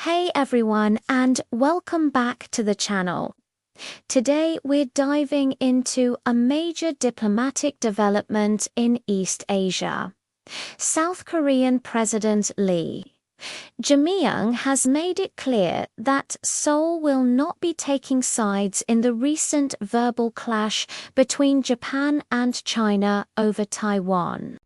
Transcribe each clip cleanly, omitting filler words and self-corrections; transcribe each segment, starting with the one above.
Hey everyone, and welcome back to the channel. Today we're diving into a major diplomatic development in East Asia. South Korean President Lee Jae-myung has made it clear that Seoul will not be taking sides in the recent verbal clash between Japan and China over Taiwan.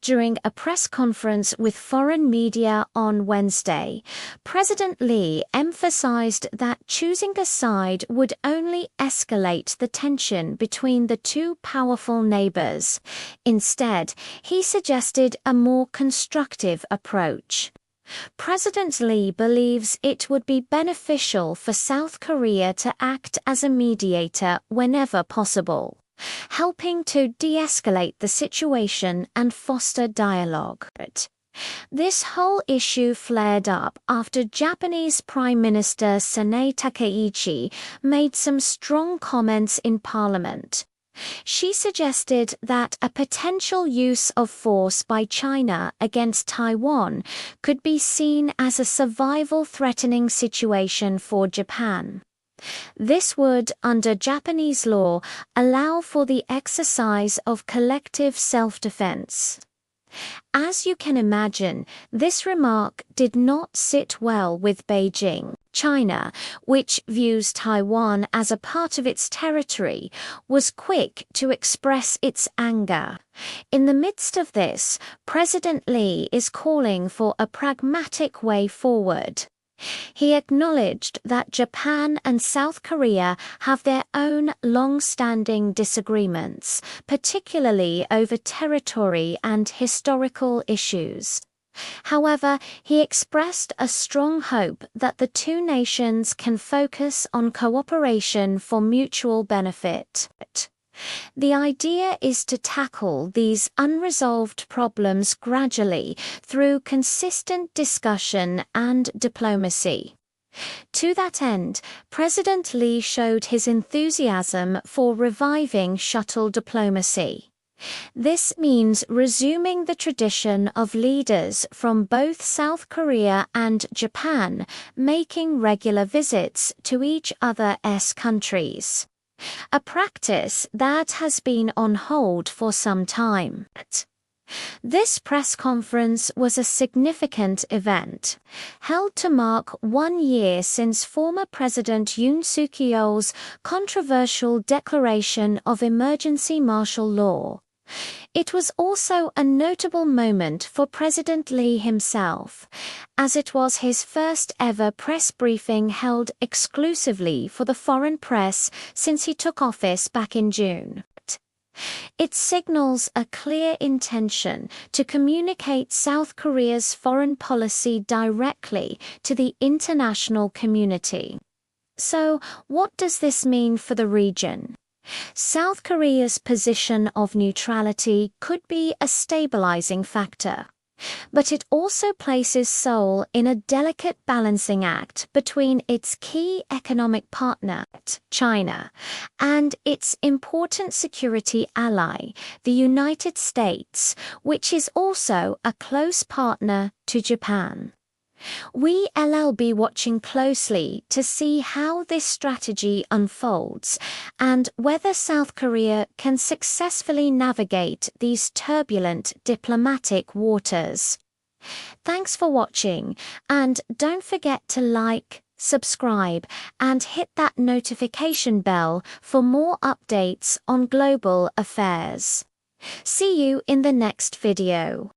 During a press conference with foreign media on Wednesday, President Lee emphasized that choosing a side would only escalate the tension between the two powerful neighbours. Instead, he suggested a more constructive approach. President Lee believes it would be beneficial for South Korea to act as a mediator whenever possible, helping to de-escalate the situation and foster dialogue. This whole issue flared up after Japanese Prime Minister Sanae Takaichi made some strong comments in Parliament. She suggested that a potential use of force by China against Taiwan could be seen as a survival-threatening situation for Japan. This would, under Japanese law, allow for the exercise of collective self-defense. As you can imagine, this remark did not sit well with Beijing. China, which views Taiwan as a part of its territory, was quick to express its anger. In the midst of this, President Lee is calling for a pragmatic way forward. He acknowledged that Japan and South Korea have their own long-standing disagreements, particularly over territory and historical issues. However, he expressed a strong hope that the two nations can focus on cooperation for mutual benefit. The idea is to tackle these unresolved problems gradually through consistent discussion and diplomacy. To that end, President Lee showed his enthusiasm for reviving shuttle diplomacy. This means resuming the tradition of leaders from both South Korea and Japan making regular visits to each other's countries, a practice that has been on hold for some time. This press conference was a significant event, held to mark 1 year since former President Yoon Suk-yeol's controversial declaration of emergency martial law. It was also a notable moment for President Lee himself, as it was his first ever press briefing held exclusively for the foreign press since he took office back in June. It signals a clear intention to communicate South Korea's foreign policy directly to the international community. So, what does this mean for the region? South Korea's position of neutrality could be a stabilizing factor, but it also places Seoul in a delicate balancing act between its key economic partner, China, and its important security ally, the United States, which is also a close partner to Japan. We'll be watching closely to see how this strategy unfolds and whether South Korea can successfully navigate these turbulent diplomatic waters. Thanks for watching, and don't forget to like, subscribe, and hit that notification bell for more updates on global affairs. See you in the next video.